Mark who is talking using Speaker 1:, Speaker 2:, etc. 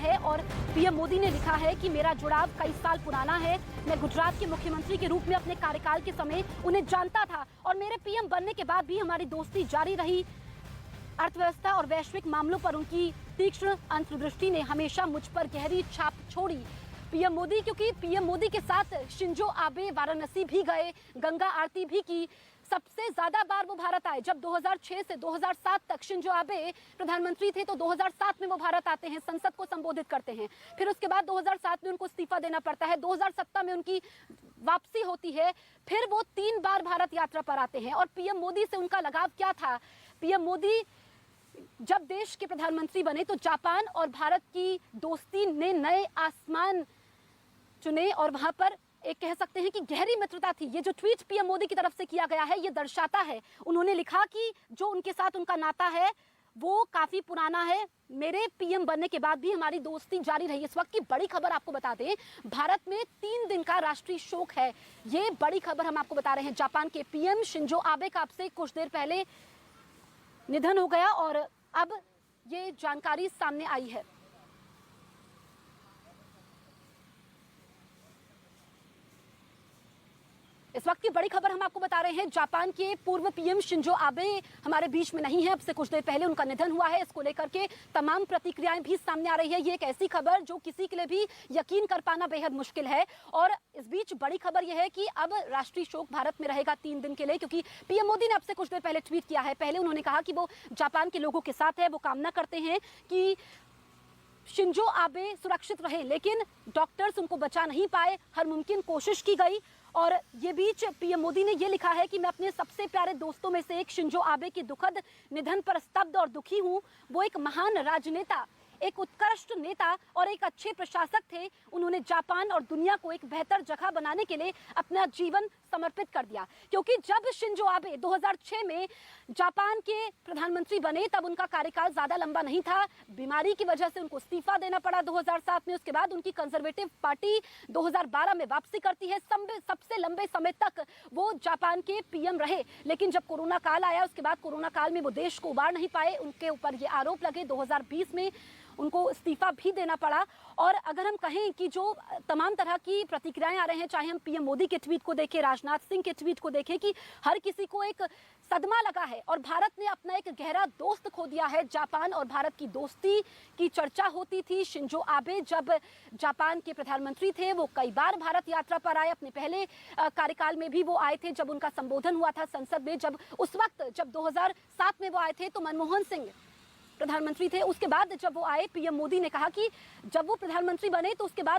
Speaker 1: है और पीएम मोदी ने लिखा है कि मेरा जुड़ाव कई साल पुराना है। मैं गुजरात के मुख्यमंत्री के रूप में अपने कार्यकाल के समय उन्हें जानता था और मेरे पीएम बनने के बाद भी हमारी दोस्ती जारी रही। अर्थव्यवस्था और वैश्विक मामलों पर उनकी तीक्ष्ण अंतर्दृष्टि ने हमेशा मुझ पर गहरी छाप छोड़ी। पीएम मोदी, क्योंकि पीएम मोदी के साथ शिंजो आबे वाराणसी भी गए, गंगा आरती भी की। सबसे ज्यादा बार वो भारत आए। जब 2006 से 2007 तक शिंजो आबे प्रधानमंत्री थे तो 2007 में वो भारत आते हैं, संसद को संबोधित करते हैं। फिर उसके बाद 2007 में उनको इस्तीफा देना पड़ता है, 2017 में उनकी वापसी होती है। फिर वो 3 बार भारत यात्रा पर आते हैं। और पीएम मोदी से उनका लगाव क्या था? पीएम मोदी जब देश के प्रधानमंत्री बने तो जापान और भारत की दोस्ती ने नए आसमान चुने और वहां पर एक कह सकते हैं कि गहरी मित्रता थी। ये जो ट्वीट पीएम मोदी की तरफ से किया गया है ये दर्शाता है। उन्होंने लिखा कि जो उनके साथ उनका नाता है वो काफी पुराना है। मेरे पीएम बनने के बाद भी हमारी दोस्ती जारी रही। इस वक्त की बड़ी खबर आपको बता दें, भारत में 3 दिन का राष्ट्रीय शोक है। ये बड़ी खबर हम आपको बता रहे हैं। जापान के पीएम शिंजो आबे का अब से कुछ देर पहले निधन हो गया और अब ये जानकारी सामने आई है। इस वक्त की बड़ी खबर हम आपको बता रहे हैं। जापान के पूर्व पीएम शिंजो आबे हमारे बीच में नहीं है। अब से कुछ देर पहले उनका निधन हुआ है। इसको लेकर के तमाम प्रतिक्रियाएं भी सामने आ रही है। ये एक ऐसी खबर जो किसी के लिए भी यकीन कर पाना बेहद मुश्किल है। और इस बीच बड़ी खबर यह है कि अब राष्ट्रीय शोक भारत में रहेगा 3 दिन के लिए, क्योंकि पीएम मोदी ने अब से कुछ देर पहले ट्वीट किया है। पहले उन्होंने कहा कि वो जापान के लोगों के साथ है, वो कामना करते हैं कि शिंजो आबे सुरक्षित रहे, लेकिन डॉक्टर्स उनको बचा नहीं पाए। हर मुमकिन कोशिश की गई। और ये बीच पीएम मोदी ने ये लिखा है कि मैं अपने सबसे प्यारे दोस्तों में से एक शिंजो आबे के दुखद निधन पर स्तब्ध और दुखी हूं। वो एक महान राजनेता, एक उत्कृष्ट नेता और एक अच्छे प्रशासक थे। उन्होंने जापान और दुनिया को एक बेहतर जगह बनाने के लिए अपना जीवन समर्पित कर दिया। क्योंकि जब शिंजो आबे 2006 में जापान के प्रधानमंत्री बने तब उनका कार्यकाल ज्यादा लंबा नहीं था। बीमारी की वजह से उनको इस्तीफा देना पड़ा 2007 में। उसके बाद उनकी कंजर्वेटिव पार्टी 2012 में वापसी करती है। सबसे लंबे समय तक वो जापान के पीएम रहे। लेकिन जब कोरोना काल आया, उसके बाद कोरोना काल में वो देश को उबार नहीं पाए। उनके ऊपर ये आरोप लगे। 2020 में उनको इस्तीफा भी देना पड़ा। और अगर हम कहें कि जो तमाम तरह की प्रतिक्रियाएं आ रहे हैं, चाहे हम पीएम मोदी के ट्वीट को देखें, राजनाथ सिंह के ट्वीट को देखें, कि हर किसी को एक सदमा लगा है और भारत ने अपना एक गहरा दोस्त खो दिया है। जापान और भारत की दोस्ती की चर्चा होती थी। शिंजो आबे जब जापान के प्रधानमंत्री थे वो कई बार भारत यात्रा पर आए। अपने पहले कार्यकाल में भी वो आए थे जब उनका संबोधन हुआ था संसद में। जब 2007 में वो आए थे तो मनमोहन सिंह प्रधानमंत्री थे। उसके बाद जब वो आए, पीएम मोदी ने कहा कि जब वो प्रधानमंत्री बने तो उसके बाद